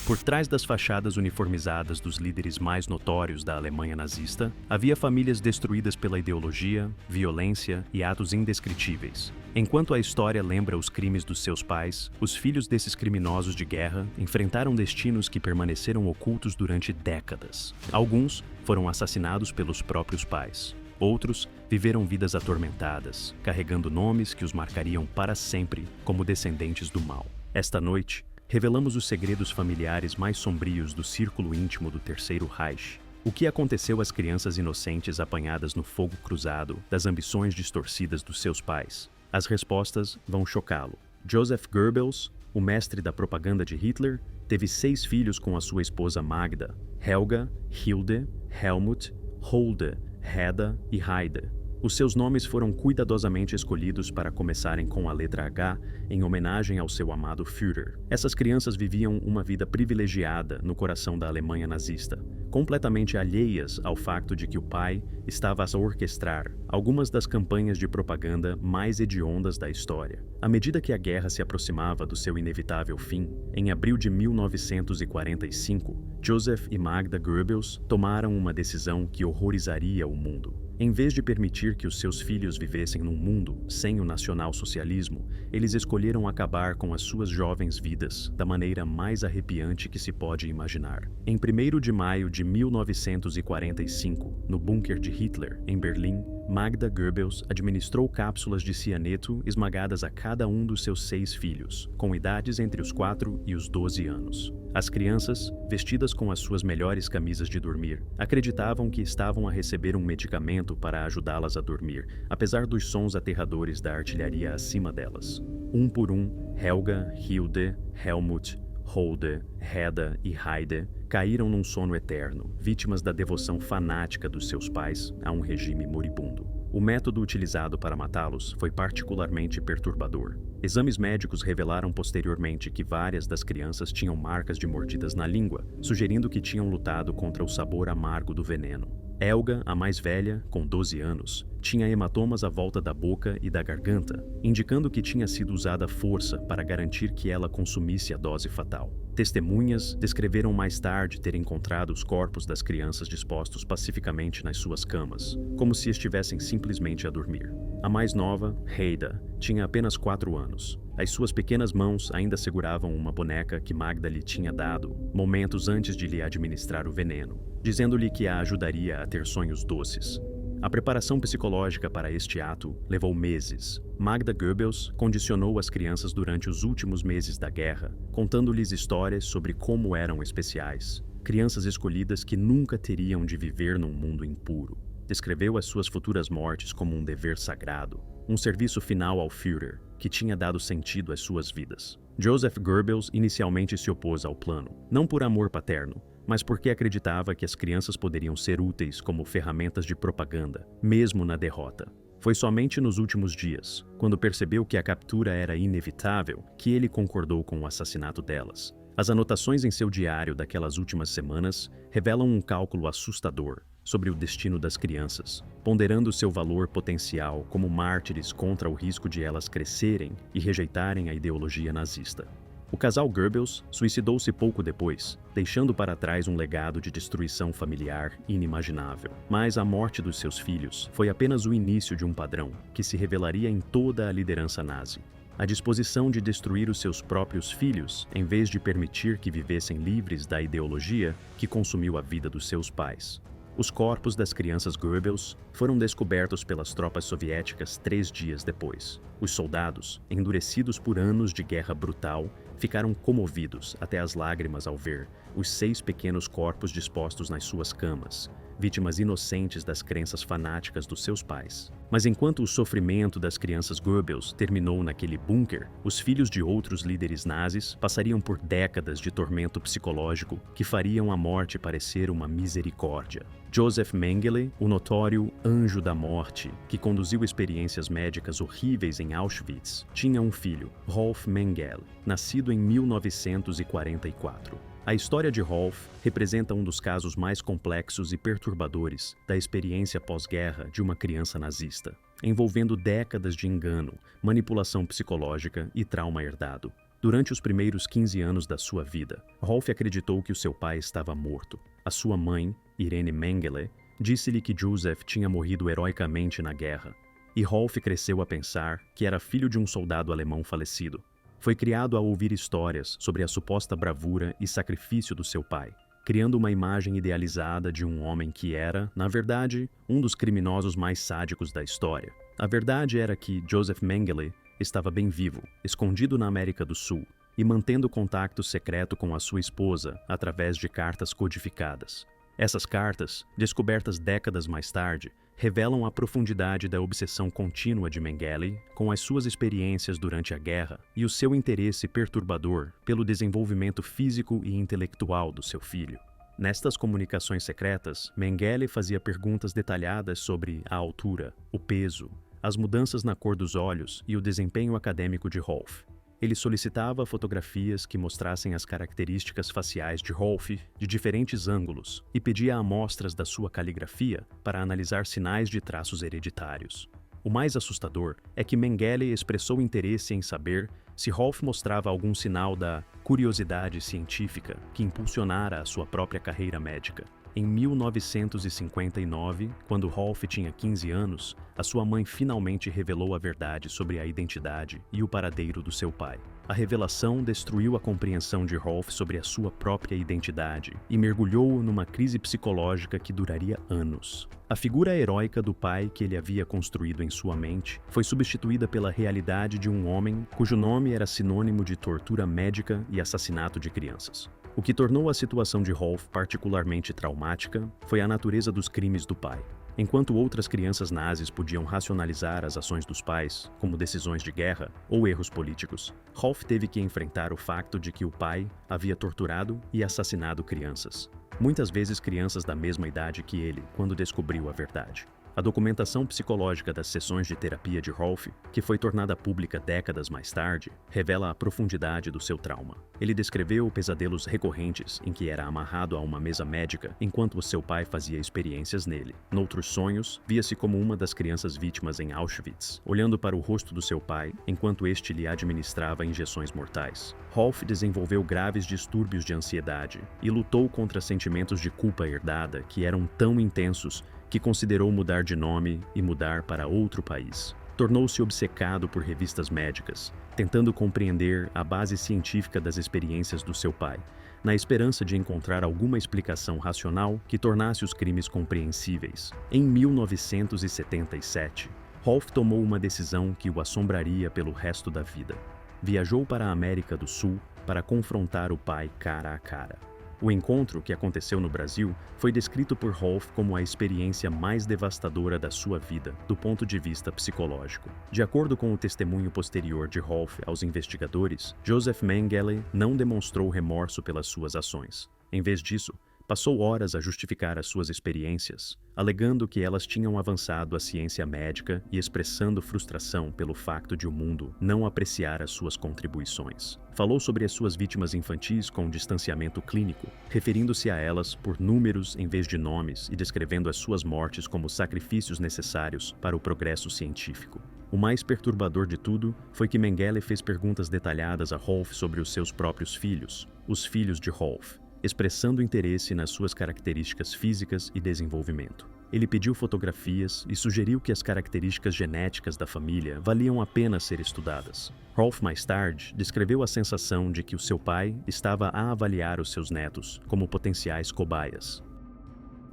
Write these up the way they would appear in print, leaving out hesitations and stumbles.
Por trás das fachadas uniformizadas dos líderes mais notórios da Alemanha nazista, havia famílias destruídas pela ideologia, violência e atos indescritíveis. Enquanto a história lembra os crimes dos seus pais, os filhos desses criminosos de guerra enfrentaram destinos que permaneceram ocultos durante décadas. Alguns foram assassinados pelos próprios pais. Outros viveram vidas atormentadas, carregando nomes que os marcariam para sempre como descendentes do mal. Esta noite, revelamos os segredos familiares mais sombrios do círculo íntimo do Terceiro Reich. O que aconteceu às crianças inocentes apanhadas no fogo cruzado das ambições distorcidas dos seus pais? As respostas vão chocá-lo. Joseph Goebbels, o mestre da propaganda de Hitler, teve 6 filhos com a sua esposa Magda: Helga, Hilde, Helmut, Holde, Hedda e Heide. Os seus nomes foram cuidadosamente escolhidos para começarem com a letra H, em homenagem ao seu amado Führer. Essas crianças viviam uma vida privilegiada no coração da Alemanha nazista, completamente alheias ao facto de que o pai estava a orquestrar algumas das campanhas de propaganda mais hediondas da história. À medida que a guerra se aproximava do seu inevitável fim, em abril de 1945, Joseph e Magda Goebbels tomaram uma decisão que horrorizaria o mundo. Em vez de permitir que os seus filhos vivessem num mundo sem o nacionalsocialismo, eles escolheram acabar com as suas jovens vidas da maneira mais arrepiante que se pode imaginar. Em 1º de maio de 1945, no bunker de Hitler, em Berlim, Magda Goebbels administrou cápsulas de cianeto esmagadas a cada um dos seus 6 filhos, com idades entre os 4 e os 12 anos. As crianças, vestidas com as suas melhores camisas de dormir, acreditavam que estavam a receber um medicamento para ajudá-las a dormir, apesar dos sons aterradores da artilharia acima delas. Um por um, Helga, Hilde, Helmut, Holde, Hedda e Heide caíram num sono eterno, vítimas da devoção fanática dos seus pais a um regime moribundo. O método utilizado para matá-los foi particularmente perturbador. Exames médicos revelaram posteriormente que várias das crianças tinham marcas de mordidas na língua, sugerindo que tinham lutado contra o sabor amargo do veneno. Helga, a mais velha, com 12 anos, tinha hematomas à volta da boca e da garganta, indicando que tinha sido usada força para garantir que ela consumisse a dose fatal. Testemunhas descreveram mais tarde ter encontrado os corpos das crianças dispostos pacificamente nas suas camas, como se estivessem simplesmente a dormir. A mais nova, Heida, tinha apenas 4 anos. As suas pequenas mãos ainda seguravam uma boneca que Magda lhe tinha dado momentos antes de lhe administrar o veneno, dizendo-lhe que a ajudaria a ter sonhos doces. A preparação psicológica para este ato levou meses. Magda Goebbels condicionou as crianças durante os últimos meses da guerra, contando-lhes histórias sobre como eram especiais, crianças escolhidas que nunca teriam de viver num mundo impuro. Descreveu as suas futuras mortes como um dever sagrado, um serviço final ao Führer, que tinha dado sentido às suas vidas. Joseph Goebbels inicialmente se opôs ao plano, não por amor paterno, mas porque acreditava que as crianças poderiam ser úteis como ferramentas de propaganda, mesmo na derrota. Foi somente nos últimos dias, quando percebeu que a captura era inevitável, que ele concordou com o assassinato delas. As anotações em seu diário daquelas últimas semanas revelam um cálculo assustador sobre o destino das crianças, ponderando seu valor potencial como mártires contra o risco de elas crescerem e rejeitarem a ideologia nazista. O casal Goebbels suicidou-se pouco depois, deixando para trás um legado de destruição familiar inimaginável. Mas a morte dos seus filhos foi apenas o início de um padrão que se revelaria em toda a liderança nazi. A disposição de destruir os seus próprios filhos, em vez de permitir que vivessem livres da ideologia que consumiu a vida dos seus pais. Os corpos das crianças Goebbels foram descobertos pelas tropas soviéticas 3 dias depois. Os soldados, endurecidos por anos de guerra brutal, ficaram comovidos até as lágrimas ao ver os 6 pequenos corpos dispostos nas suas camas, vítimas inocentes das crenças fanáticas dos seus pais. Mas enquanto o sofrimento das crianças Goebbels terminou naquele bunker, os filhos de outros líderes nazis passariam por décadas de tormento psicológico que fariam a morte parecer uma misericórdia. Joseph Mengele, o notório Anjo da Morte, que conduziu experiências médicas horríveis em Auschwitz, tinha um filho, Rolf Mengele, nascido em 1944. A história de Rolf representa um dos casos mais complexos e perturbadores da experiência pós-guerra de uma criança nazista, envolvendo décadas de engano, manipulação psicológica e trauma herdado. Durante os primeiros 15 anos da sua vida, Rolf acreditou que o seu pai estava morto. A sua mãe, Irene Mengele, disse-lhe que Joseph tinha morrido heroicamente na guerra. E Rolf cresceu a pensar que era filho de um soldado alemão falecido. Foi criado a ouvir histórias sobre a suposta bravura e sacrifício do seu pai, criando uma imagem idealizada de um homem que era, na verdade, um dos criminosos mais sádicos da história. A verdade era que Joseph Mengele estava bem vivo, escondido na América do Sul, e mantendo contato secreto com a sua esposa através de cartas codificadas. Essas cartas, descobertas décadas mais tarde, revelam a profundidade da obsessão contínua de Mengele com as suas experiências durante a guerra e o seu interesse perturbador pelo desenvolvimento físico e intelectual do seu filho. Nestas comunicações secretas, Mengele fazia perguntas detalhadas sobre a altura, o peso, as mudanças na cor dos olhos e o desempenho acadêmico de Rolf. Ele solicitava fotografias que mostrassem as características faciais de Rolf de diferentes ângulos e pedia amostras da sua caligrafia para analisar sinais de traços hereditários. O mais assustador é que Mengele expressou interesse em saber se Rolf mostrava algum sinal da curiosidade científica que impulsionara a sua própria carreira médica. Em 1959, quando Rolf tinha 15 anos, a sua mãe finalmente revelou a verdade sobre a identidade e o paradeiro do seu pai. A revelação destruiu a compreensão de Rolf sobre a sua própria identidade e mergulhou-o numa crise psicológica que duraria anos. A figura heróica do pai que ele havia construído em sua mente foi substituída pela realidade de um homem cujo nome era sinônimo de tortura médica e assassinato de crianças. O que tornou a situação de Rolf particularmente traumática foi a natureza dos crimes do pai. Enquanto outras crianças nazis podiam racionalizar as ações dos pais, como decisões de guerra ou erros políticos, Rolf teve que enfrentar o fato de que o pai havia torturado e assassinado crianças. Muitas vezes crianças da mesma idade que ele, quando descobriu a verdade. A documentação psicológica das sessões de terapia de Rolf, que foi tornada pública décadas mais tarde, revela a profundidade do seu trauma. Ele descreveu pesadelos recorrentes em que era amarrado a uma mesa médica enquanto o seu pai fazia experiências nele. Noutros sonhos, via-se como uma das crianças vítimas em Auschwitz, olhando para o rosto do seu pai enquanto este lhe administrava injeções mortais. Rolf desenvolveu graves distúrbios de ansiedade e lutou contra sentimentos de culpa herdada que eram tão intensos que considerou mudar de nome e mudar para outro país. Tornou-se obcecado por revistas médicas, tentando compreender a base científica das experiências do seu pai, na esperança de encontrar alguma explicação racional que tornasse os crimes compreensíveis. Em 1977, Rolf tomou uma decisão que o assombraria pelo resto da vida. Viajou para a América do Sul para confrontar o pai cara a cara. O encontro, que aconteceu no Brasil, foi descrito por Rolf como a experiência mais devastadora da sua vida, do ponto de vista psicológico. De acordo com o testemunho posterior de Rolf aos investigadores, Joseph Mengele não demonstrou remorso pelas suas ações. Em vez disso, passou horas a justificar as suas experiências, alegando que elas tinham avançado a ciência médica e expressando frustração pelo facto de o mundo não apreciar as suas contribuições. Falou sobre as suas vítimas infantis com distanciamento clínico, referindo-se a elas por números em vez de nomes e descrevendo as suas mortes como sacrifícios necessários para o progresso científico. O mais perturbador de tudo foi que Mengele fez perguntas detalhadas a Rolf sobre os seus próprios filhos, os filhos de Rolf, expressando interesse nas suas características físicas e desenvolvimento. Ele pediu fotografias e sugeriu que as características genéticas da família valiam a pena ser estudadas. Rolf, mais tarde, descreveu a sensação de que o seu pai estava a avaliar os seus netos como potenciais cobaias.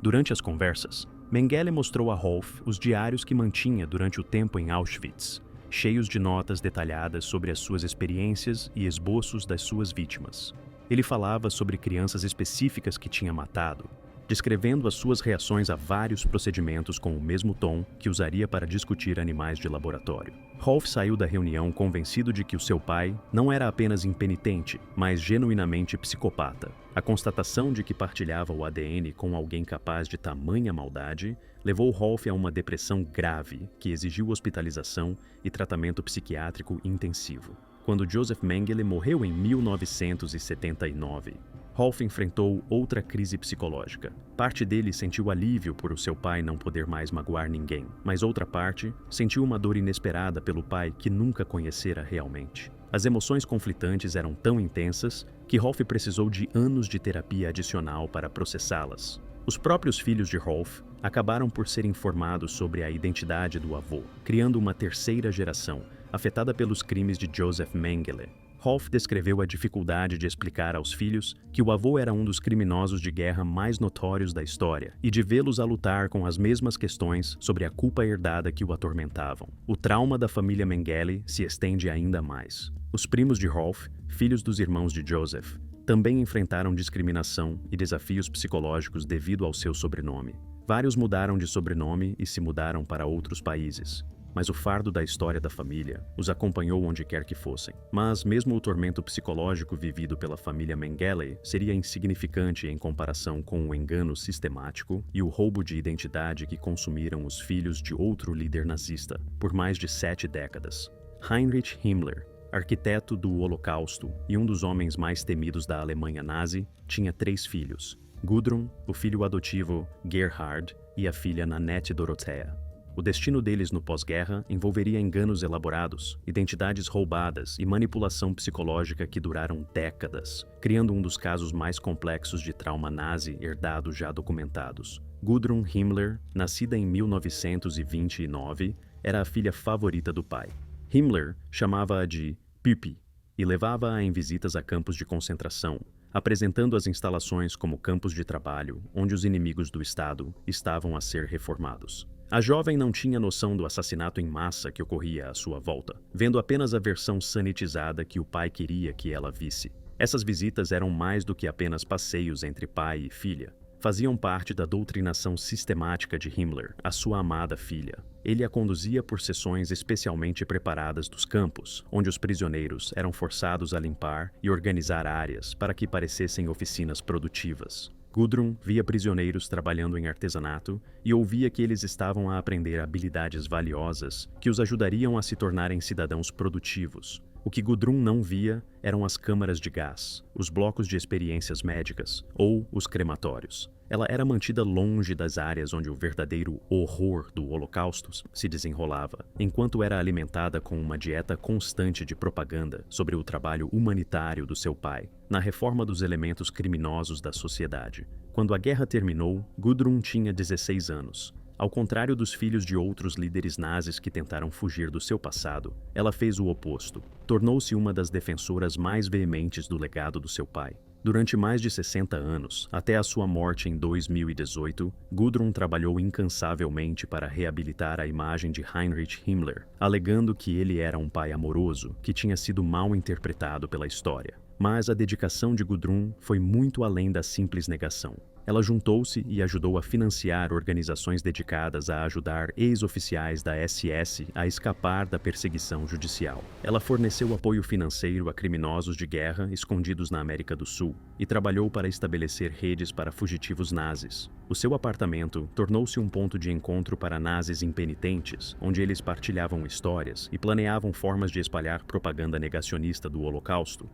Durante as conversas, Mengele mostrou a Rolf os diários que mantinha durante o tempo em Auschwitz, cheios de notas detalhadas sobre as suas experiências e esboços das suas vítimas. Ele falava sobre crianças específicas que tinha matado, descrevendo as suas reações a vários procedimentos com o mesmo tom que usaria para discutir animais de laboratório. Rolf saiu da reunião convencido de que o seu pai não era apenas impenitente, mas genuinamente psicopata. A constatação de que partilhava o ADN com alguém capaz de tamanha maldade levou Rolf a uma depressão grave que exigiu hospitalização e tratamento psiquiátrico intensivo. Quando Joseph Mengele morreu em 1979, Rolf enfrentou outra crise psicológica. Parte dele sentiu alívio por o seu pai não poder mais magoar ninguém, mas outra parte sentiu uma dor inesperada pelo pai que nunca conhecera realmente. As emoções conflitantes eram tão intensas que Rolf precisou de anos de terapia adicional para processá-las. Os próprios filhos de Rolf acabaram por ser informados sobre a identidade do avô, criando uma terceira geração, afetada pelos crimes de Josef Mengele. Rolf descreveu a dificuldade de explicar aos filhos que o avô era um dos criminosos de guerra mais notórios da história e de vê-los a lutar com as mesmas questões sobre a culpa herdada que o atormentavam. O trauma da família Mengele se estende ainda mais. Os primos de Rolf, filhos dos irmãos de Josef, também enfrentaram discriminação e desafios psicológicos devido ao seu sobrenome. Vários mudaram de sobrenome e se mudaram para outros países, mas o fardo da história da família os acompanhou onde quer que fossem. Mas mesmo o tormento psicológico vivido pela família Mengele seria insignificante em comparação com o engano sistemático e o roubo de identidade que consumiram os filhos de outro líder nazista por mais de 7 décadas. Heinrich Himmler, arquiteto do Holocausto e um dos homens mais temidos da Alemanha nazi, tinha 3 filhos: Gudrun, o filho adotivo Gerhard e a filha Nanette Dorothea. O destino deles no pós-guerra envolveria enganos elaborados, identidades roubadas e manipulação psicológica que duraram décadas, criando um dos casos mais complexos de trauma nazi herdado já documentados. Gudrun Himmler, nascida em 1929, era a filha favorita do pai. Himmler chamava-a de Püppi e levava-a em visitas a campos de concentração, apresentando as instalações como campos de trabalho onde os inimigos do Estado estavam a ser reformados. A jovem não tinha noção do assassinato em massa que ocorria à sua volta, vendo apenas a versão sanitizada que o pai queria que ela visse. Essas visitas eram mais do que apenas passeios entre pai e filha. Faziam parte da doutrinação sistemática de Himmler, a sua amada filha. Ele a conduzia por sessões especialmente preparadas dos campos, onde os prisioneiros eram forçados a limpar e organizar áreas para que parecessem oficinas produtivas. Gudrun via prisioneiros trabalhando em artesanato e ouvia que eles estavam a aprender habilidades valiosas que os ajudariam a se tornarem cidadãos produtivos. O que Gudrun não via eram as câmaras de gás, os blocos de experiências médicas ou os crematórios. Ela era mantida longe das áreas onde o verdadeiro horror do Holocausto se desenrolava, enquanto era alimentada com uma dieta constante de propaganda sobre o trabalho humanitário do seu pai, na reforma dos elementos criminosos da sociedade. Quando a guerra terminou, Gudrun tinha 16 anos. Ao contrário dos filhos de outros líderes nazis que tentaram fugir do seu passado, ela fez o oposto. Tornou-se uma das defensoras mais veementes do legado do seu pai. Durante mais de 60 anos, até a sua morte em 2018, Gudrun trabalhou incansavelmente para reabilitar a imagem de Heinrich Himmler, alegando que ele era um pai amoroso que tinha sido mal interpretado pela história. Mas a dedicação de Gudrun foi muito além da simples negação. Ela juntou-se e ajudou a financiar organizações dedicadas a ajudar ex-oficiais da SS a escapar da perseguição judicial. Ela forneceu apoio financeiro a criminosos de guerra escondidos na América do Sul e trabalhou para estabelecer redes para fugitivos nazis. O seu apartamento tornou-se um ponto de encontro para nazis impenitentes, onde eles partilhavam histórias e planeavam formas de espalhar propaganda negacionista do Holocausto.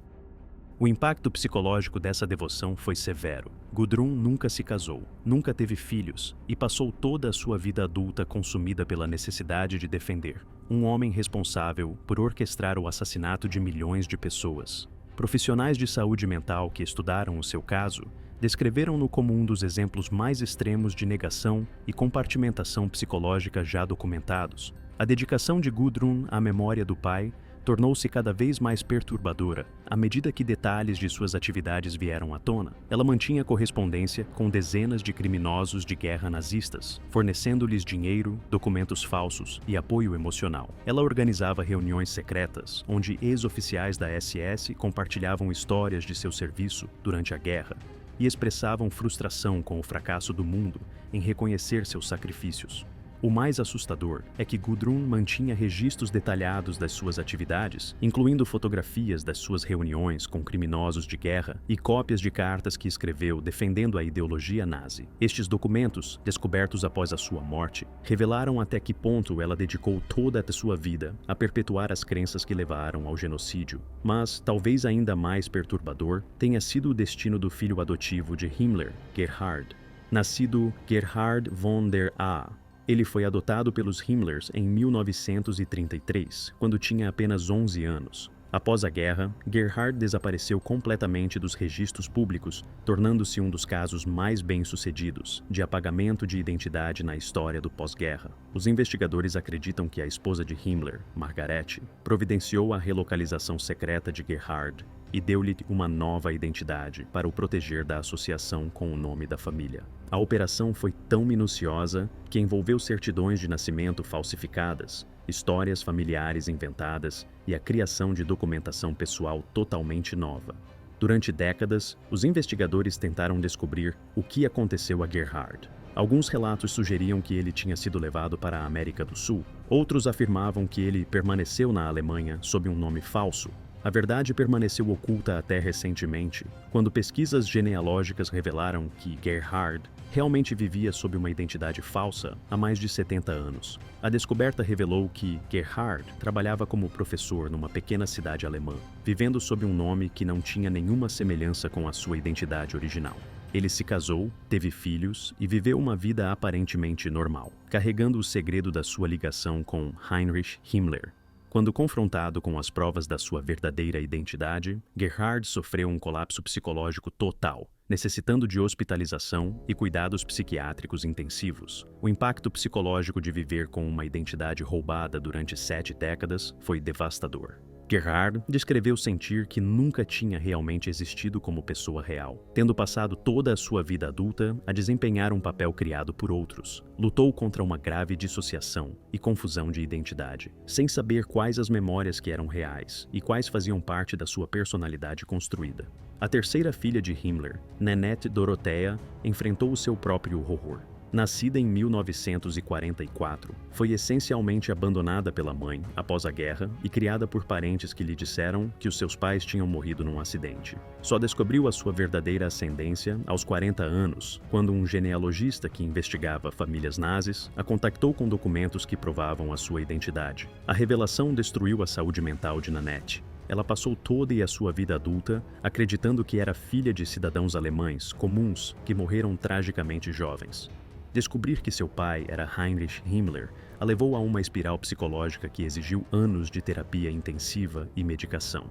O impacto psicológico dessa devoção foi severo. Gudrun nunca se casou, nunca teve filhos e passou toda a sua vida adulta consumida pela necessidade de defender um homem responsável por orquestrar o assassinato de milhões de pessoas. Profissionais de saúde mental que estudaram o seu caso descreveram-no como um dos exemplos mais extremos de negação e compartimentação psicológica já documentados. A dedicação de Gudrun à memória do pai tornou-se cada vez mais perturbadora à medida que detalhes de suas atividades vieram à tona. Ela mantinha correspondência com dezenas de criminosos de guerra nazistas, fornecendo-lhes dinheiro, documentos falsos e apoio emocional. Ela organizava reuniões secretas, onde ex-oficiais da SS compartilhavam histórias de seu serviço durante a guerra e expressavam frustração com o fracasso do mundo em reconhecer seus sacrifícios. O mais assustador é que Gudrun mantinha registros detalhados das suas atividades, incluindo fotografias das suas reuniões com criminosos de guerra e cópias de cartas que escreveu defendendo a ideologia nazi. Estes documentos, descobertos após a sua morte, revelaram até que ponto ela dedicou toda a sua vida a perpetuar as crenças que levaram ao genocídio. Mas, talvez ainda mais perturbador, tenha sido o destino do filho adotivo de Himmler, Gerhard. Nascido Gerhard von der Aa, ele foi adotado pelos Himmlers em 1933, quando tinha apenas 11 anos. Após a guerra, Gerhard desapareceu completamente dos registros públicos, tornando-se um dos casos mais bem-sucedidos de apagamento de identidade na história do pós-guerra. Os investigadores acreditam que a esposa de Himmler, Margarete, providenciou a relocalização secreta de Gerhard e deu-lhe uma nova identidade para o proteger da associação com o nome da família. A operação foi tão minuciosa que envolveu certidões de nascimento falsificadas, histórias familiares inventadas e a criação de documentação pessoal totalmente nova. Durante décadas, os investigadores tentaram descobrir o que aconteceu a Gerhard. Alguns relatos sugeriam que ele tinha sido levado para a América do Sul. Outros afirmavam que ele permaneceu na Alemanha sob um nome falso. A verdade permaneceu oculta até recentemente, quando pesquisas genealógicas revelaram que Gerhard realmente vivia sob uma identidade falsa há mais de 70 anos. A descoberta revelou que Gerhard trabalhava como professor numa pequena cidade alemã, vivendo sob um nome que não tinha nenhuma semelhança com a sua identidade original. Ele se casou, teve filhos e viveu uma vida aparentemente normal, carregando o segredo da sua ligação com Heinrich Himmler. Quando confrontado com as provas da sua verdadeira identidade, Gerhard sofreu um colapso psicológico total, necessitando de hospitalização e cuidados psiquiátricos intensivos. O impacto psicológico de viver com uma identidade roubada durante 7 décadas foi devastador. Gerhard descreveu sentir que nunca tinha realmente existido como pessoa real, tendo passado toda a sua vida adulta a desempenhar um papel criado por outros. Lutou contra uma grave dissociação e confusão de identidade, sem saber quais as memórias que eram reais e quais faziam parte da sua personalidade construída. A terceira filha de Himmler, Nanette Dorothea, enfrentou o seu próprio horror. Nascida em 1944, foi essencialmente abandonada pela mãe após a guerra e criada por parentes que lhe disseram que os seus pais tinham morrido num acidente. Só descobriu a sua verdadeira ascendência aos 40 anos, quando um genealogista que investigava famílias nazis a contactou com documentos que provavam a sua identidade. A revelação destruiu a saúde mental de Nanette. Ela passou toda a sua vida adulta acreditando que era filha de cidadãos alemães comuns que morreram tragicamente jovens. Descobrir que seu pai era Heinrich Himmler a levou a uma espiral psicológica que exigiu anos de terapia intensiva e medicação.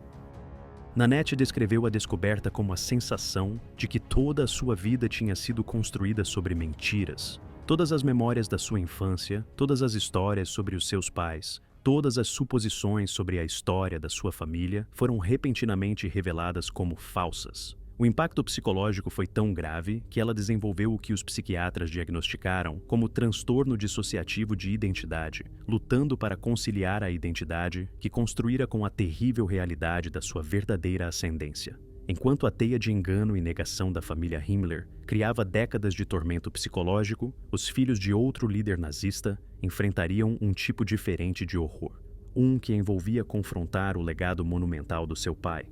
Nanette descreveu a descoberta como a sensação de que toda a sua vida tinha sido construída sobre mentiras. Todas as memórias da sua infância, todas as histórias sobre os seus pais, todas as suposições sobre a história da sua família foram repentinamente reveladas como falsas. O impacto psicológico foi tão grave que ela desenvolveu o que os psiquiatras diagnosticaram como transtorno dissociativo de identidade, lutando para conciliar a identidade que construíra com a terrível realidade da sua verdadeira ascendência. Enquanto a teia de engano e negação da família Himmler criava décadas de tormento psicológico, os filhos de outro líder nazista enfrentariam um tipo diferente de horror, um que envolvia confrontar o legado monumental do seu pai,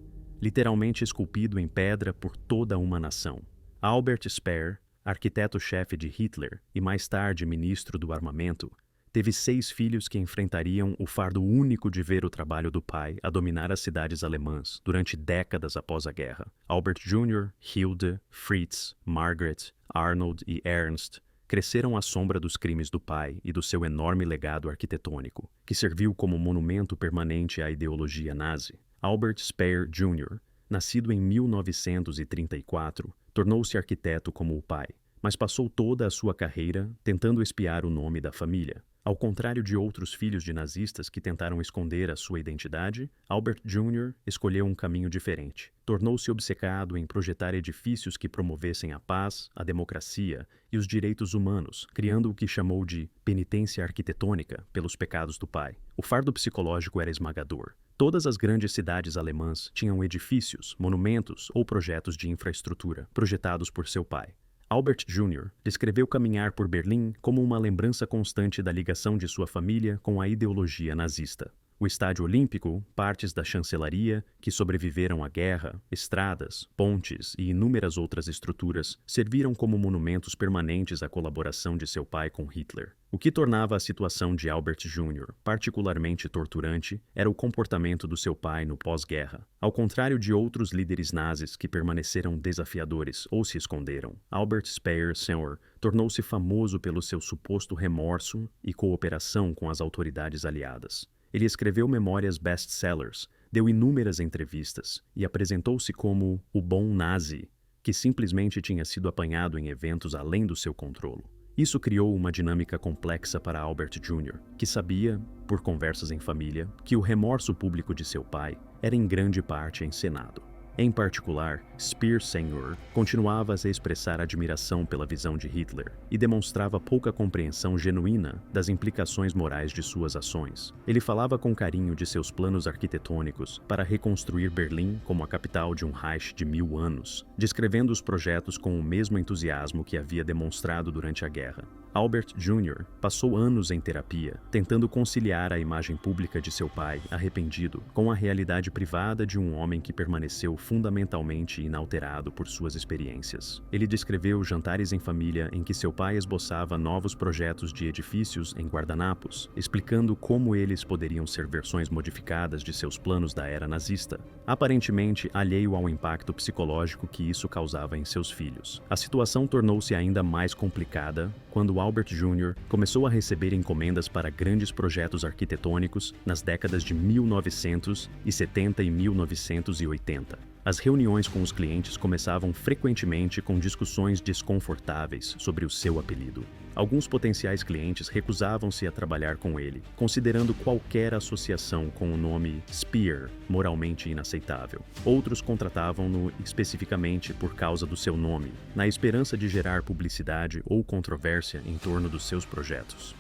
literalmente esculpido em pedra por toda uma nação. Albert Speer, arquiteto-chefe de Hitler e mais tarde ministro do armamento, teve 6 filhos que enfrentariam o fardo único de ver o trabalho do pai a dominar as cidades alemãs durante décadas após a guerra. Albert Jr., Hilde, Fritz, Margaret, Arnold e Ernst cresceram à sombra dos crimes do pai e do seu enorme legado arquitetônico, que serviu como monumento permanente à ideologia nazi. Albert Speer Jr., nascido em 1934, tornou-se arquiteto como o pai, mas passou toda a sua carreira tentando espiar o nome da família. Ao contrário de outros filhos de nazistas que tentaram esconder a sua identidade, Albert Jr. escolheu um caminho diferente. Tornou-se obcecado em projetar edifícios que promovessem a paz, a democracia e os direitos humanos, criando o que chamou de penitência arquitetônica pelos pecados do pai. O fardo psicológico era esmagador. Todas as grandes cidades alemãs tinham edifícios, monumentos ou projetos de infraestrutura projetados por seu pai. Albert Jr. descreveu caminhar por Berlim como uma lembrança constante da ligação de sua família com a ideologia nazista. O Estádio Olímpico, partes da chancelaria que sobreviveram à guerra, estradas, pontes e inúmeras outras estruturas serviram como monumentos permanentes à colaboração de seu pai com Hitler. O que tornava a situação de Albert Jr. particularmente torturante era o comportamento do seu pai no pós-guerra. Ao contrário de outros líderes nazis que permaneceram desafiadores ou se esconderam, Albert Speer Sr. tornou-se famoso pelo seu suposto remorso e cooperação com as autoridades aliadas. Ele escreveu memórias best-sellers, Deu inúmeras entrevistas e apresentou-se como o bom nazi, que simplesmente tinha sido apanhado em eventos além do seu controle. Isso criou uma dinâmica complexa para Albert Jr., que sabia, por conversas em família, que o remorso público de seu pai era em grande parte encenado. Em particular, Speer Sr. continuava a expressar admiração pela visão de Hitler e demonstrava pouca compreensão genuína das implicações morais de suas ações. Ele falava com carinho de seus planos arquitetônicos para reconstruir Berlim como a capital de um Reich de 1000 anos, descrevendo os projetos com o mesmo entusiasmo que havia demonstrado durante a guerra. Albert Jr. passou anos em terapia, tentando conciliar a imagem pública de seu pai, arrependido, com a realidade privada de um homem que permaneceu fundamentalmente inalterado por suas experiências. Ele descreveu jantares em família em que seu pai esboçava novos projetos de edifícios em guardanapos, explicando como eles poderiam ser versões modificadas de seus planos da era nazista, aparentemente alheio ao impacto psicológico que isso causava em seus filhos. A situação tornou-se ainda mais complicada quando Albert Jr. começou a receber encomendas para grandes projetos arquitetônicos nas décadas de 1970 e 1980. As reuniões com os clientes começavam frequentemente com discussões desconfortáveis sobre o seu apelido. Alguns potenciais clientes recusavam-se a trabalhar com ele, considerando qualquer associação com o nome Speer moralmente inaceitável. Outros contratavam-no especificamente por causa do seu nome, na esperança de gerar publicidade ou controvérsia em torno dos seus projetos.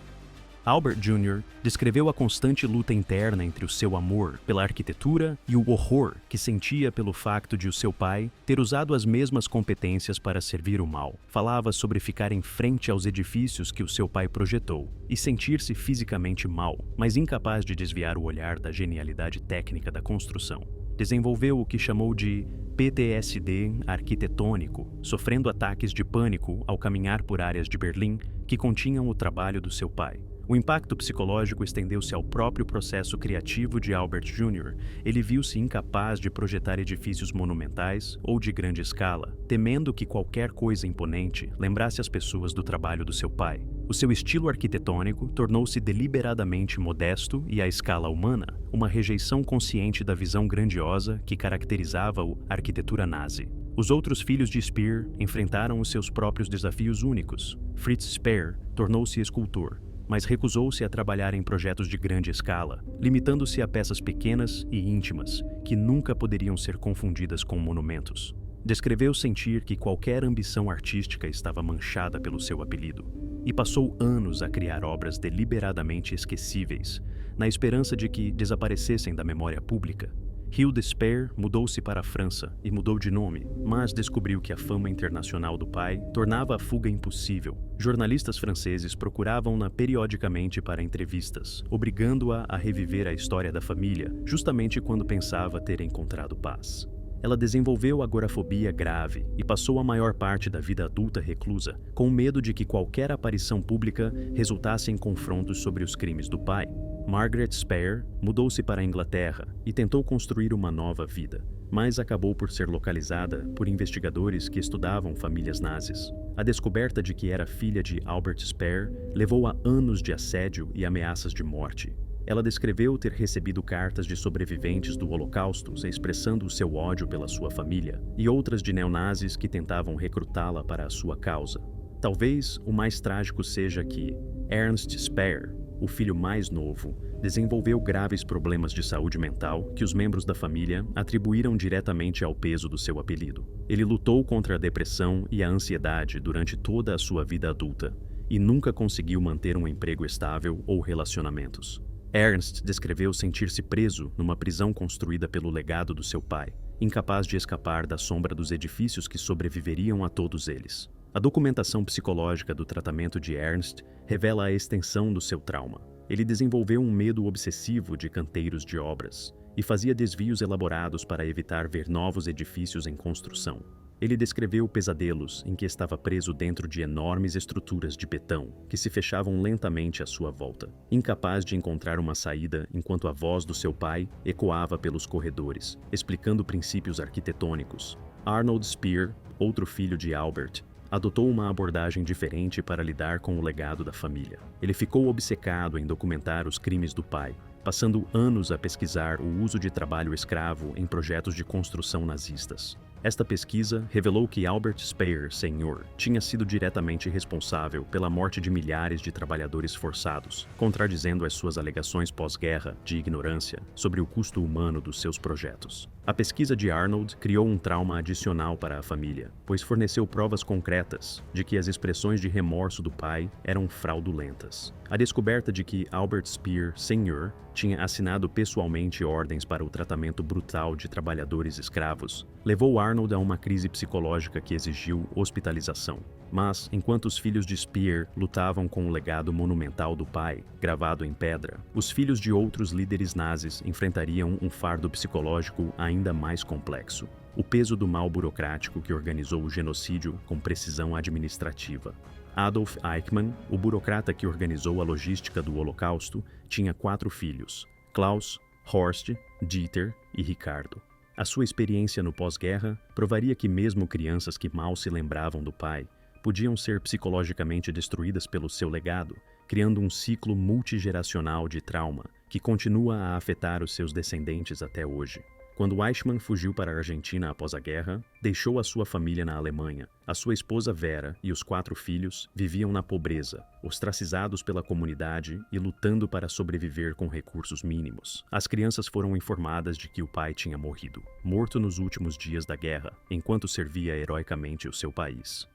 Albert Jr. descreveu a constante luta interna entre o seu amor pela arquitetura e o horror que sentia pelo facto de o seu pai ter usado as mesmas competências para servir o mal. Falava sobre ficar em frente aos edifícios que o seu pai projetou e sentir-se fisicamente mal, mas incapaz de desviar o olhar da genialidade técnica da construção. Desenvolveu o que chamou de PTSD arquitetônico, sofrendo ataques de pânico ao caminhar por áreas de Berlim que continham o trabalho do seu pai. O impacto psicológico estendeu-se ao próprio processo criativo de Albert Jr. Ele viu-se incapaz de projetar edifícios monumentais ou de grande escala, temendo que qualquer coisa imponente lembrasse as pessoas do trabalho do seu pai. O seu estilo arquitetônico tornou-se deliberadamente modesto e, à escala humana, uma rejeição consciente da visão grandiosa que caracterizava a arquitetura nazi. Os outros filhos de Speer enfrentaram os seus próprios desafios únicos. Fritz Speer tornou-se escultor, mas recusou-se a trabalhar em projetos de grande escala, limitando-se a peças pequenas e íntimas, que nunca poderiam ser confundidas com monumentos. Descreveu sentir que qualquer ambição artística estava manchada pelo seu apelido, e passou anos a criar obras deliberadamente esquecíveis, na esperança de que desaparecessem da memória pública. Hilde Speer mudou-se para a França e mudou de nome, mas descobriu que a fama internacional do pai tornava a fuga impossível. Jornalistas franceses procuravam-na periodicamente para entrevistas, obrigando-a a reviver a história da família, justamente quando pensava ter encontrado paz. Ela desenvolveu agorafobia grave e passou a maior parte da vida adulta reclusa, com medo de que qualquer aparição pública resultasse em confrontos sobre os crimes do pai. Margaret Speer mudou-se para a Inglaterra e tentou construir uma nova vida, mas acabou por ser localizada por investigadores que estudavam famílias nazis. A descoberta de que era filha de Albert Speer levou a anos de assédio e ameaças de morte. Ela descreveu ter recebido cartas de sobreviventes do Holocausto expressando o seu ódio pela sua família e outras de neonazis que tentavam recrutá-la para a sua causa. Talvez o mais trágico seja que Ernst Speer, o filho mais novo, desenvolveu graves problemas de saúde mental que os membros da família atribuíram diretamente ao peso do seu apelido. Ele lutou contra a depressão e a ansiedade durante toda a sua vida adulta e nunca conseguiu manter um emprego estável ou relacionamentos. Ernst descreveu sentir-se preso numa prisão construída pelo legado do seu pai, incapaz de escapar da sombra dos edifícios que sobreviveriam a todos eles. A documentação psicológica do tratamento de Ernst revela a extensão do seu trauma. Ele desenvolveu um medo obsessivo de canteiros de obras e fazia desvios elaborados para evitar ver novos edifícios em construção. Ele descreveu pesadelos em que estava preso dentro de enormes estruturas de betão que se fechavam lentamente à sua volta, incapaz de encontrar uma saída enquanto a voz do seu pai ecoava pelos corredores, explicando princípios arquitetônicos. Arnold Speer, outro filho de Albert, adotou uma abordagem diferente para lidar com o legado da família. Ele ficou obcecado em documentar os crimes do pai, passando anos a pesquisar o uso de trabalho escravo em projetos de construção nazistas. Esta pesquisa revelou que Albert Speer, Sr., tinha sido diretamente responsável pela morte de milhares de trabalhadores forçados, contradizendo as suas alegações pós-guerra de ignorância sobre o custo humano dos seus projetos. A pesquisa de Arnold criou um trauma adicional para a família, pois forneceu provas concretas de que as expressões de remorso do pai eram fraudulentas. A descoberta de que Albert Speer, Sr., tinha assinado pessoalmente ordens para o tratamento brutal de trabalhadores escravos levou Arnold a uma crise psicológica que exigiu hospitalização. Mas, enquanto os filhos de Speer lutavam com o legado monumental do pai, gravado em pedra, os filhos de outros líderes nazis enfrentariam um fardo psicológico ainda mais complexo: o peso do mal burocrático que organizou o genocídio com precisão administrativa. Adolf Eichmann, o burocrata que organizou a logística do Holocausto, tinha 4 filhos: Klaus, Horst, Dieter e Ricardo. A sua experiência no pós-guerra provaria que mesmo crianças que mal se lembravam do pai podiam ser psicologicamente destruídas pelo seu legado, criando um ciclo multigeracional de trauma que continua a afetar os seus descendentes até hoje. Quando Eichmann fugiu para a Argentina após a guerra, deixou a sua família na Alemanha. A sua esposa Vera e os 4 filhos viviam na pobreza, ostracizados pela comunidade e lutando para sobreviver com recursos mínimos. As crianças foram informadas de que o pai tinha morrido, morto nos últimos dias da guerra, enquanto servia heroicamente o seu país.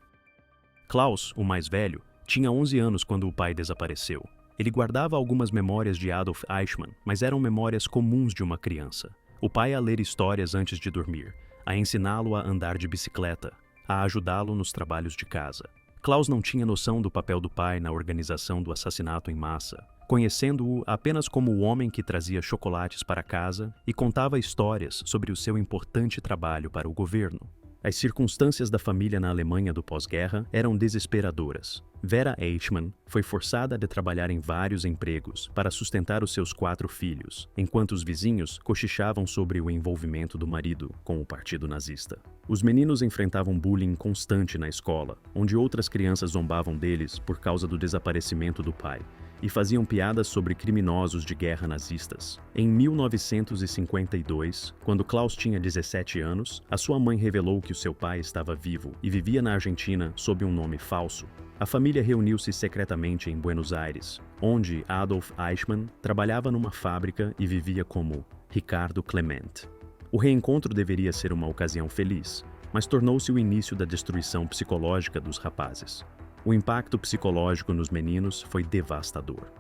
Klaus, o mais velho, tinha 11 anos quando o pai desapareceu. Ele guardava algumas memórias de Adolf Eichmann, mas eram memórias comuns de uma criança. O pai a ler histórias antes de dormir, a ensiná-lo a andar de bicicleta, a ajudá-lo nos trabalhos de casa. Klaus não tinha noção do papel do pai na organização do assassinato em massa, conhecendo-o apenas como o homem que trazia chocolates para casa e contava histórias sobre o seu importante trabalho para o governo. As circunstâncias da família na Alemanha do pós-guerra eram desesperadoras. Vera Eichmann foi forçada a trabalhar em vários empregos para sustentar os seus 4 filhos, enquanto os vizinhos cochichavam sobre o envolvimento do marido com o partido nazista. Os meninos enfrentavam bullying constante na escola, onde outras crianças zombavam deles por causa do desaparecimento do pai, e faziam piadas sobre criminosos de guerra nazistas. Em 1952, quando Klaus tinha 17 anos, a sua mãe revelou que o seu pai estava vivo e vivia na Argentina sob um nome falso. A família reuniu-se secretamente em Buenos Aires, onde Adolf Eichmann trabalhava numa fábrica e vivia como Ricardo Clement. O reencontro deveria ser uma ocasião feliz, mas tornou-se o início da destruição psicológica dos rapazes. O impacto psicológico nos meninos foi devastador.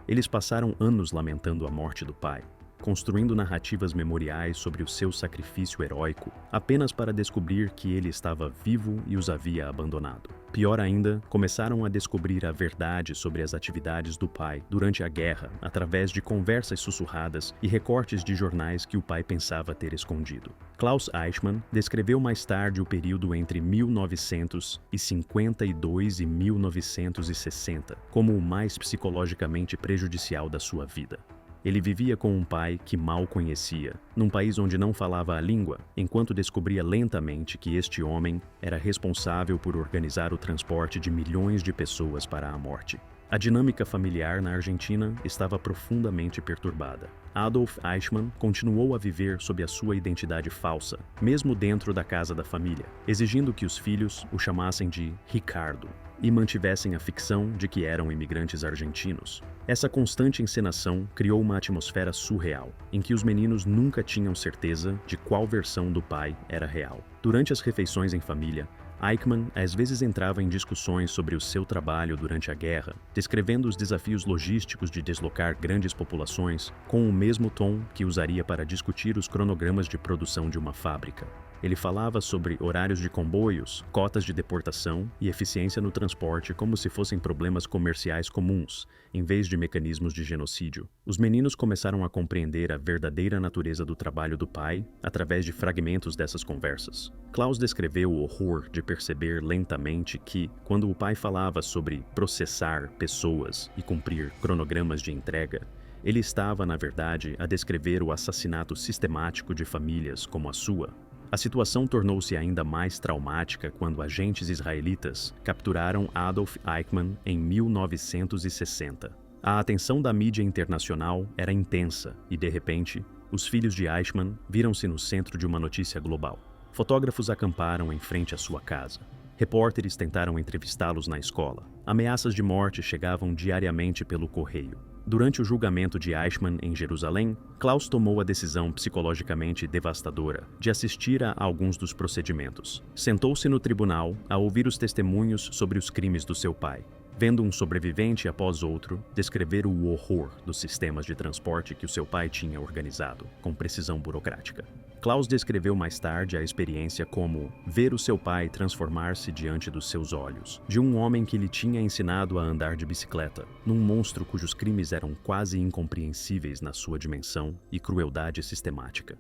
Eles passaram anos lamentando a morte do pai, construindo narrativas memoriais sobre o seu sacrifício heróico, apenas para descobrir que ele estava vivo e os havia abandonado. Pior ainda, começaram a descobrir a verdade sobre as atividades do pai durante a guerra, através de conversas sussurradas e recortes de jornais que o pai pensava ter escondido. Klaus Eichmann descreveu mais tarde o período entre 1952 e 1960 como o mais psicologicamente prejudicial da sua vida. Ele vivia com um pai que mal conhecia, num país onde não falava a língua, enquanto descobria lentamente que este homem era responsável por organizar o transporte de milhões de pessoas para a morte. A dinâmica familiar na Argentina estava profundamente perturbada. Adolf Eichmann continuou a viver sob a sua identidade falsa, mesmo dentro da casa da família, exigindo que os filhos o chamassem de Ricardo e mantivessem a ficção de que eram imigrantes argentinos. Essa constante encenação criou uma atmosfera surreal, em que os meninos nunca tinham certeza de qual versão do pai era real. Durante as refeições em família, Eichmann às vezes entrava em discussões sobre o seu trabalho durante a guerra, descrevendo os desafios logísticos de deslocar grandes populações com o mesmo tom que usaria para discutir os cronogramas de produção de uma fábrica. Ele falava sobre horários de comboios, cotas de deportação e eficiência no transporte como se fossem problemas comerciais comuns, em vez de mecanismos de genocídio. Os meninos começaram a compreender a verdadeira natureza do trabalho do pai através de fragmentos dessas conversas. Klaus descreveu o horror de perceber lentamente que, quando o pai falava sobre processar pessoas e cumprir cronogramas de entrega, ele estava, na verdade, a descrever o assassinato sistemático de famílias como a sua. A situação tornou-se ainda mais traumática quando agentes israelitas capturaram Adolf Eichmann em 1960. A atenção da mídia internacional era intensa e, de repente, os filhos de Eichmann viram-se no centro de uma notícia global. Fotógrafos acamparam em frente à sua casa. Repórteres tentaram entrevistá-los na escola. Ameaças de morte chegavam diariamente pelo correio. Durante o julgamento de Eichmann em Jerusalém, Klaus tomou a decisão psicologicamente devastadora de assistir a alguns dos procedimentos. Sentou-se no tribunal a ouvir os testemunhos sobre os crimes do seu pai, vendo um sobrevivente após outro descrever o horror dos sistemas de transporte que o seu pai tinha organizado, com precisão burocrática. Klaus descreveu mais tarde a experiência como ver o seu pai transformar-se diante dos seus olhos, de um homem que lhe tinha ensinado a andar de bicicleta, num monstro cujos crimes eram quase incompreensíveis na sua dimensão e crueldade sistemática.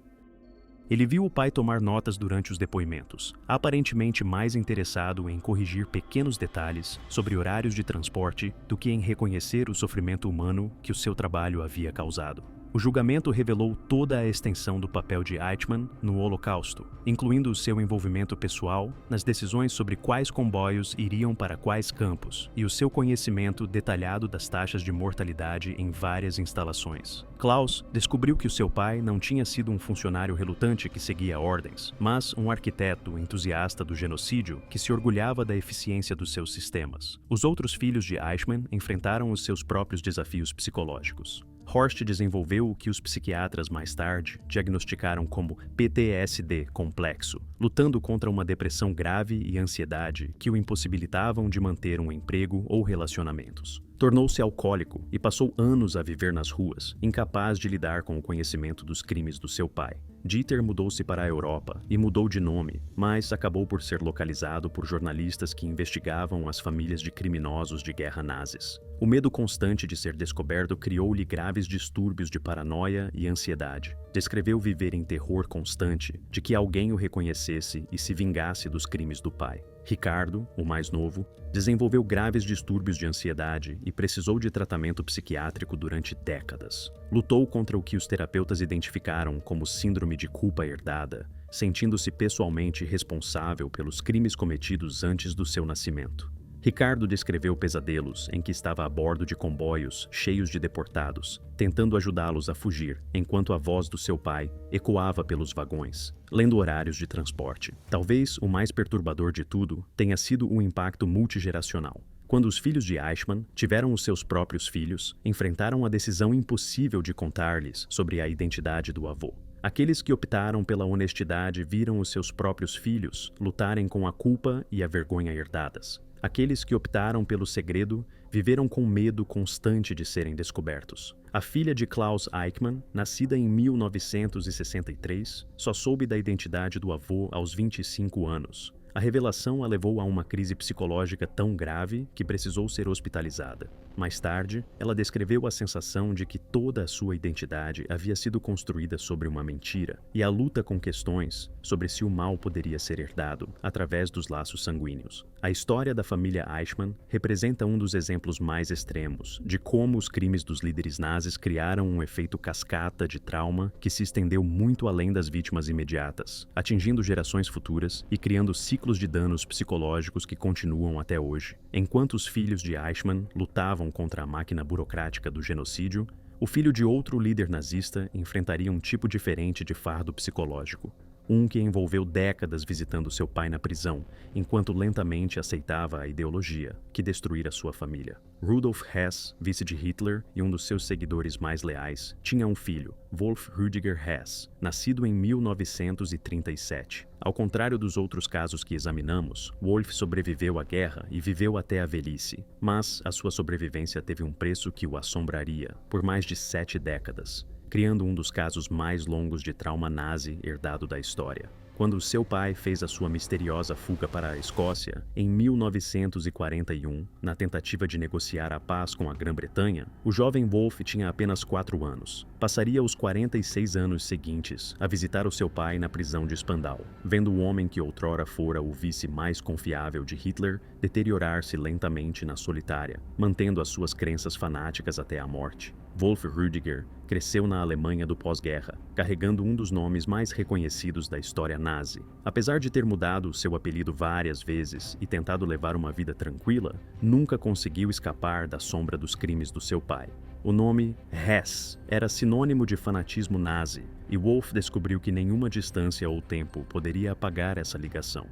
Ele viu o pai tomar notas durante os depoimentos, aparentemente mais interessado em corrigir pequenos detalhes sobre horários de transporte do que em reconhecer o sofrimento humano que o seu trabalho havia causado. O julgamento revelou toda a extensão do papel de Eichmann no Holocausto, incluindo o seu envolvimento pessoal nas decisões sobre quais comboios iriam para quais campos e o seu conhecimento detalhado das taxas de mortalidade em várias instalações. Klaus descobriu que o seu pai não tinha sido um funcionário relutante que seguia ordens, mas um arquiteto entusiasta do genocídio que se orgulhava da eficiência dos seus sistemas. Os outros filhos de Eichmann enfrentaram os seus próprios desafios psicológicos. Horst desenvolveu o que os psiquiatras mais tarde diagnosticaram como PTSD complexo, lutando contra uma depressão grave e ansiedade que o impossibilitavam de manter um emprego ou relacionamentos. Tornou-se alcoólico e passou anos a viver nas ruas, incapaz de lidar com o conhecimento dos crimes do seu pai. Dieter mudou-se para a Europa e mudou de nome, mas acabou por ser localizado por jornalistas que investigavam as famílias de criminosos de guerra nazis. O medo constante de ser descoberto criou-lhe graves distúrbios de paranoia e ansiedade. Descreveu viver em terror constante de que alguém o reconhecesse e se vingasse dos crimes do pai. Ricardo, o mais novo, desenvolveu graves distúrbios de ansiedade e precisou de tratamento psiquiátrico durante décadas. Lutou contra o que os terapeutas identificaram como síndrome de culpa herdada, sentindo-se pessoalmente responsável pelos crimes cometidos antes do seu nascimento. Ricardo descreveu pesadelos em que estava a bordo de comboios cheios de deportados, tentando ajudá-los a fugir, enquanto a voz do seu pai ecoava pelos vagões, lendo horários de transporte. Talvez o mais perturbador de tudo tenha sido o impacto multigeracional. Quando os filhos de Eichmann tiveram os seus próprios filhos, enfrentaram a decisão impossível de contar-lhes sobre a identidade do avô. Aqueles que optaram pela honestidade viram os seus próprios filhos lutarem com a culpa e a vergonha herdadas. Aqueles que optaram pelo segredo viveram com medo constante de serem descobertos. A filha de Klaus Eichmann, nascida em 1963, só soube da identidade do avô aos 25 anos. A revelação a levou a uma crise psicológica tão grave que precisou ser hospitalizada. Mais tarde, ela descreveu a sensação de que toda a sua identidade havia sido construída sobre uma mentira e a luta com questões sobre se o mal poderia ser herdado através dos laços sanguíneos. A história da família Eichmann representa um dos exemplos mais extremos de como os crimes dos líderes nazis criaram um efeito cascata de trauma que se estendeu muito além das vítimas imediatas, atingindo gerações futuras e criando ciclos de danos psicológicos que continuam até hoje. Enquanto os filhos de Eichmann lutavam contra a máquina burocrática do genocídio, o filho de outro líder nazista enfrentaria um tipo diferente de fardo psicológico. Um que envolveu décadas visitando seu pai na prisão, enquanto lentamente aceitava a ideologia que destruíra sua família. Rudolf Hess, vice de Hitler e um dos seus seguidores mais leais, tinha um filho, Wolf Rüdiger Hess, nascido em 1937. Ao contrário dos outros casos que examinamos, Wolf sobreviveu à guerra e viveu até a velhice, mas a sua sobrevivência teve um preço que o assombraria por mais de 7 décadas. Criando um dos casos mais longos de trauma nazi herdado da história. Quando seu pai fez a sua misteriosa fuga para a Escócia, em 1941, na tentativa de negociar a paz com a Grã-Bretanha, o jovem Wolf tinha apenas 4 anos. Passaria os 46 anos seguintes a visitar o seu pai na prisão de Spandau, vendo o homem que outrora fora o vice mais confiável de Hitler deteriorar-se lentamente na solitária, mantendo as suas crenças fanáticas até a morte. Wolf Rüdiger cresceu na Alemanha do pós-guerra, carregando um dos nomes mais reconhecidos da história nazi. Apesar de ter mudado seu apelido várias vezes e tentado levar uma vida tranquila, nunca conseguiu escapar da sombra dos crimes do seu pai. O nome Hess era sinônimo de fanatismo nazi, e Wolf descobriu que nenhuma distância ou tempo poderia apagar essa ligação.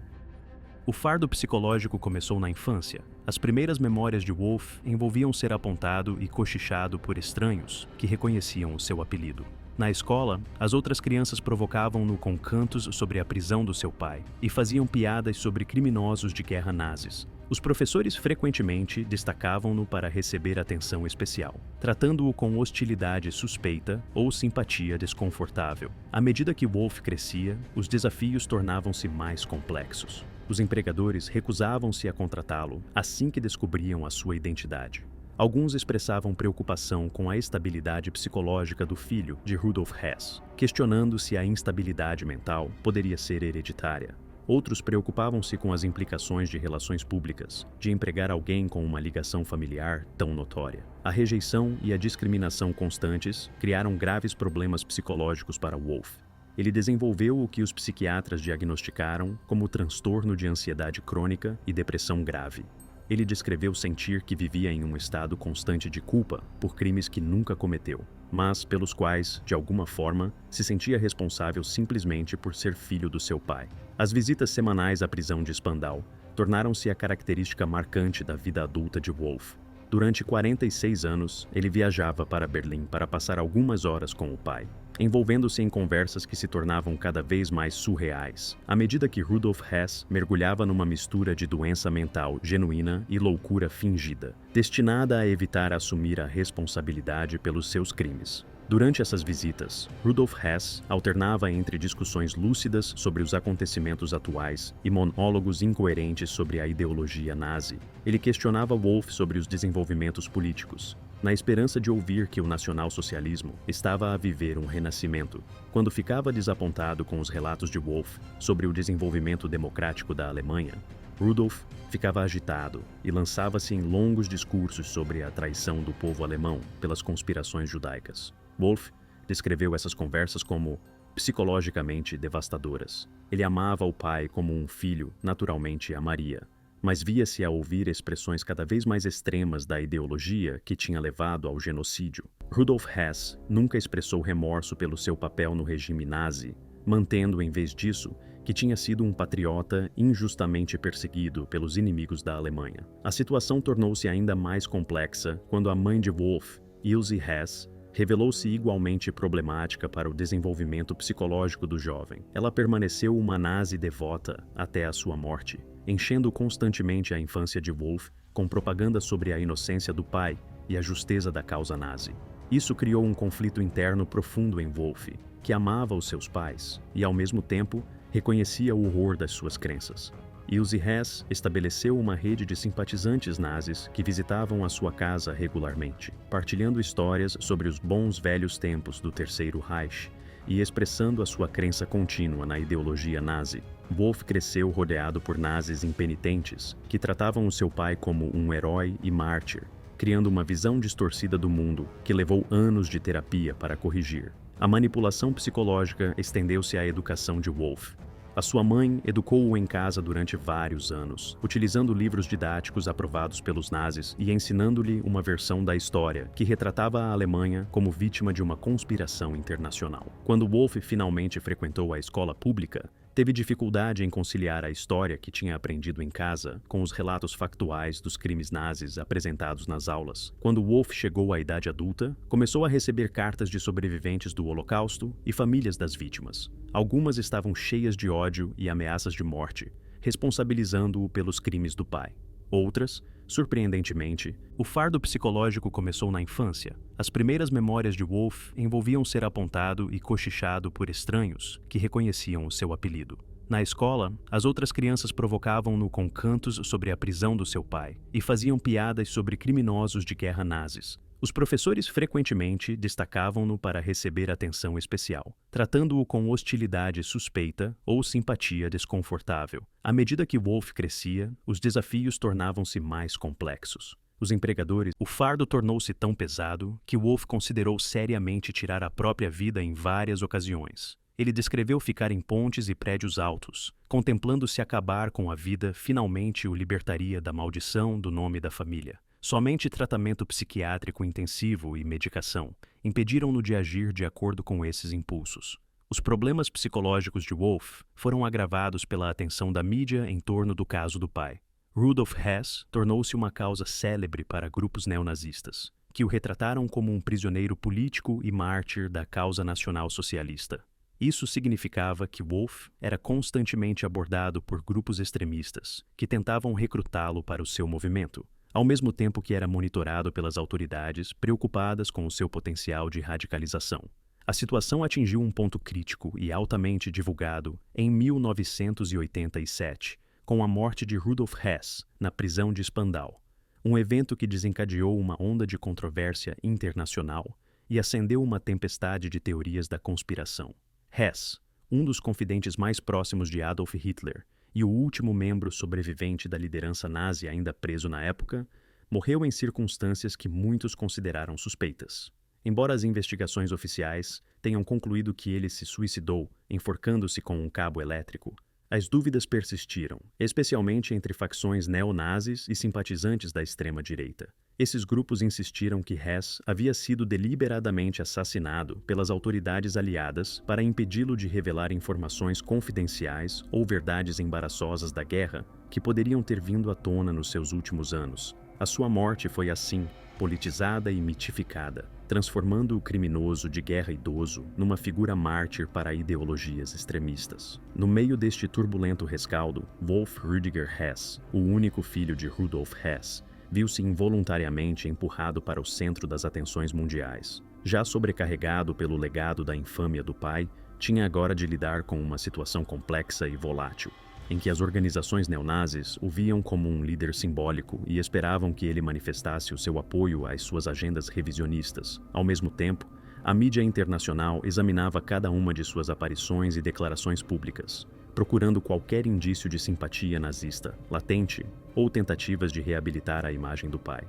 O fardo psicológico começou na infância. As primeiras memórias de Wolf envolviam ser apontado e cochichado por estranhos que reconheciam o seu apelido. Na escola, as outras crianças provocavam-no com cantos sobre a prisão do seu pai e faziam piadas sobre criminosos de guerra nazis. Os professores frequentemente destacavam-no para receber atenção especial, tratando-o com hostilidade suspeita ou simpatia desconfortável. À medida que Wolf crescia, os desafios tornavam-se mais complexos. Os empregadores recusavam-se a contratá-lo assim que descobriam a sua identidade. Alguns expressavam preocupação com a estabilidade psicológica do filho de Rudolf Hess, questionando se a instabilidade mental poderia ser hereditária. Outros preocupavam-se com as implicações de relações públicas, de empregar alguém com uma ligação familiar tão notória. A rejeição e a discriminação constantes criaram graves problemas psicológicos para Wolf. Ele desenvolveu o que os psiquiatras diagnosticaram como transtorno de ansiedade crônica e depressão grave. Ele descreveu sentir que vivia em um estado constante de culpa por crimes que nunca cometeu, mas pelos quais, de alguma forma, se sentia responsável simplesmente por ser filho do seu pai. As visitas semanais à prisão de Spandau tornaram-se a característica marcante da vida adulta de Wolf. Durante 46 anos, ele viajava para Berlim para passar algumas horas com o pai, envolvendo-se em conversas que se tornavam cada vez mais surreais, à medida que Rudolf Hess mergulhava numa mistura de doença mental genuína e loucura fingida, destinada a evitar assumir a responsabilidade pelos seus crimes. Durante essas visitas, Rudolf Hess alternava entre discussões lúcidas sobre os acontecimentos atuais e monólogos incoerentes sobre a ideologia nazi. Ele questionava Wolf sobre os desenvolvimentos políticos, na esperança de ouvir que o nacionalsocialismo estava a viver um renascimento. Quando ficava desapontado com os relatos de Wolf sobre o desenvolvimento democrático da Alemanha, Rudolf ficava agitado e lançava-se em longos discursos sobre a traição do povo alemão pelas conspirações judaicas. Wolf descreveu essas conversas como psicologicamente devastadoras. Ele amava o pai como um filho naturalmente amaria, mas via-se a ouvir expressões cada vez mais extremas da ideologia que tinha levado ao genocídio. Rudolf Hess nunca expressou remorso pelo seu papel no regime nazi, mantendo, em vez disso, que tinha sido um patriota injustamente perseguido pelos inimigos da Alemanha. A situação tornou-se ainda mais complexa quando a mãe de Wolf, Ilse Hess, revelou-se igualmente problemática para o desenvolvimento psicológico do jovem. Ela permaneceu uma nazi devota até a sua morte, enchendo constantemente a infância de Wolf com propaganda sobre a inocência do pai e a justeza da causa nazi. Isso criou um conflito interno profundo em Wolf, que amava os seus pais e, ao mesmo tempo, reconhecia o horror das suas crenças. Ilse Hess estabeleceu uma rede de simpatizantes nazis que visitavam a sua casa regularmente, partilhando histórias sobre os bons velhos tempos do Terceiro Reich e expressando a sua crença contínua na ideologia nazi. Wolf cresceu rodeado por nazis impenitentes que tratavam o seu pai como um herói e mártir, criando uma visão distorcida do mundo que levou anos de terapia para corrigir. A manipulação psicológica estendeu-se à educação de Wolf. A sua mãe educou-o em casa durante vários anos, utilizando livros didáticos aprovados pelos nazis e ensinando-lhe uma versão da história que retratava a Alemanha como vítima de uma conspiração internacional. Quando Wolf finalmente frequentou a escola pública, teve dificuldade em conciliar a história que tinha aprendido em casa com os relatos factuais dos crimes nazis apresentados nas aulas. Quando Wolf chegou à idade adulta, começou a receber cartas de sobreviventes do Holocausto e famílias das vítimas. Algumas estavam cheias de ódio e ameaças de morte, responsabilizando-o pelos crimes do pai. Outras, surpreendentemente, o fardo psicológico começou na infância. As primeiras memórias de Wolf envolviam ser apontado e cochichado por estranhos que reconheciam o seu apelido. Na escola, as outras crianças provocavam-no com cantos sobre a prisão do seu pai e faziam piadas sobre criminosos de guerra nazis. Os professores frequentemente destacavam-no para receber atenção especial, tratando-o com hostilidade suspeita ou simpatia desconfortável. À medida que Wolf crescia, os desafios tornavam-se mais complexos. os empregadores, o fardo tornou-se tão pesado que Wolff considerou seriamente tirar a própria vida em várias ocasiões. Ele descreveu ficar em pontes e prédios altos, contemplando se acabar com a vida finalmente o libertaria da maldição do nome da família. Somente tratamento psiquiátrico intensivo e medicação impediram-no de agir de acordo com esses impulsos. Os problemas psicológicos de Wolff foram agravados pela atenção da mídia em torno do caso do pai. Rudolf Hess tornou-se uma causa célebre para grupos neonazistas, que o retrataram como um prisioneiro político e mártir da causa nacional socialista. Isso significava que Wolff era constantemente abordado por grupos extremistas que tentavam recrutá-lo para o seu movimento, ao mesmo tempo que era monitorado pelas autoridades preocupadas com o seu potencial de radicalização. A situação atingiu um ponto crítico e altamente divulgado em 1987, com a morte de Rudolf Hess na prisão de Spandau, um evento que desencadeou uma onda de controvérsia internacional e acendeu uma tempestade de teorias da conspiração. Hess, um dos confidentes mais próximos de Adolf Hitler e o último membro sobrevivente da liderança nazi ainda preso na época, morreu em circunstâncias que muitos consideraram suspeitas. Embora as investigações oficiais tenham concluído que ele se suicidou enforcando-se com um cabo elétrico, as dúvidas persistiram, especialmente entre facções neonazis e simpatizantes da extrema-direita. Esses grupos insistiram que Hess havia sido deliberadamente assassinado pelas autoridades aliadas para impedi-lo de revelar informações confidenciais ou verdades embaraçosas da guerra que poderiam ter vindo à tona nos seus últimos anos. A sua morte foi assim, politizada e mitificada, transformando o criminoso de guerra idoso numa figura mártir para ideologias extremistas. No meio deste turbulento rescaldo, Wolf Rüdiger Hess, o único filho de Rudolf Hess, viu-se involuntariamente empurrado para o centro das atenções mundiais. Já sobrecarregado pelo legado da infâmia do pai, tinha agora de lidar com uma situação complexa e volátil, em que as organizações neonazis o viam como um líder simbólico e esperavam que ele manifestasse o seu apoio às suas agendas revisionistas. Ao mesmo tempo, a mídia internacional examinava cada uma de suas aparições e declarações públicas, procurando qualquer indício de simpatia nazista, latente, ou tentativas de reabilitar a imagem do pai.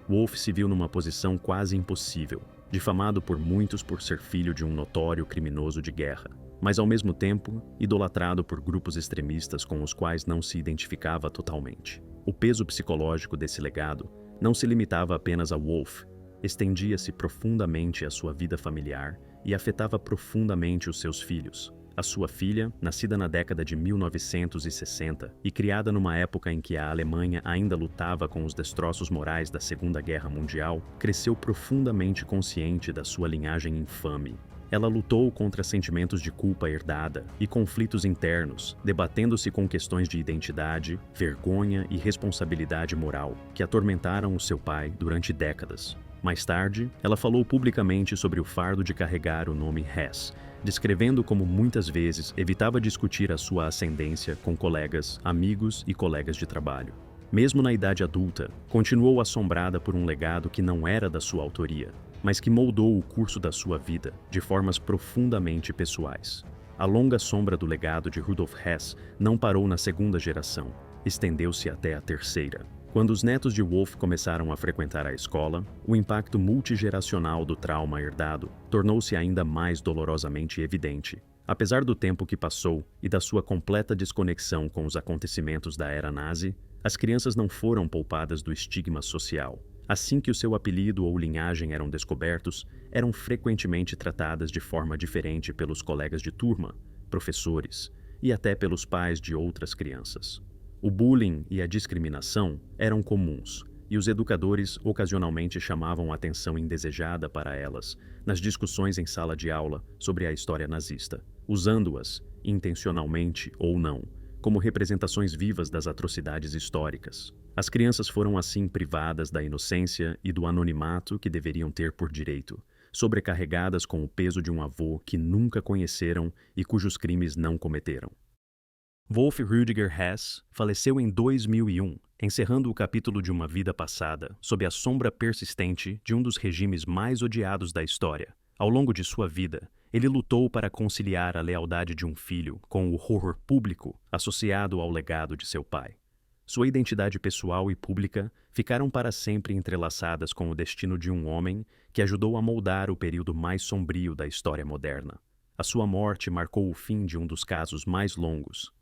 Wolff se viu numa posição quase impossível, difamado por muitos por ser filho de um notório criminoso de guerra, mas ao mesmo tempo idolatrado por grupos extremistas com os quais não se identificava totalmente. O peso psicológico desse legado não se limitava apenas a Wolff, estendia-se profundamente à sua vida familiar e afetava profundamente os seus filhos. A sua filha, nascida na década de 1960 e criada numa época em que a Alemanha ainda lutava com os destroços morais da Segunda Guerra Mundial, cresceu profundamente consciente da sua linhagem infame. Ela lutou contra sentimentos de culpa herdada e conflitos internos, debatendo-se com questões de identidade, vergonha e responsabilidade moral, que atormentaram o seu pai durante décadas. Mais tarde, ela falou publicamente sobre o fardo de carregar o nome Hess, descrevendo como muitas vezes evitava discutir a sua ascendência com colegas, amigos e colegas de trabalho. Mesmo na idade adulta, continuou assombrada por um legado que não era da sua autoria, mas que moldou o curso da sua vida de formas profundamente pessoais. A longa sombra do legado de Rudolf Hess não parou na segunda geração, estendeu-se até a terceira. Quando os netos de Wolff começaram a frequentar a escola, o impacto multigeracional do trauma herdado tornou-se ainda mais dolorosamente evidente. Apesar do tempo que passou e da sua completa desconexão com os acontecimentos da era nazi, as crianças não foram poupadas do estigma social. Assim que o seu apelido ou linhagem eram descobertos, eram frequentemente tratadas de forma diferente pelos colegas de turma, professores e até pelos pais de outras crianças. O bullying e a discriminação eram comuns, e os educadores ocasionalmente chamavam atenção indesejada para elas nas discussões em sala de aula sobre a história nazista, usando-as, intencionalmente ou não, como representações vivas das atrocidades históricas. As crianças foram assim privadas da inocência e do anonimato que deveriam ter por direito, sobrecarregadas com o peso de um avô que nunca conheceram e cujos crimes não cometeram. Wolf Rüdiger Hess faleceu em 2001, encerrando o capítulo de uma vida passada sob a sombra persistente de um dos regimes mais odiados da história. Ao longo de sua vida, ele lutou para conciliar a lealdade de um filho com o horror público associado ao legado de seu pai. Sua identidade pessoal e pública ficaram para sempre entrelaçadas com o destino de um homem que ajudou a moldar o período mais sombrio da história moderna. A sua morte marcou o fim de um dos casos mais longos,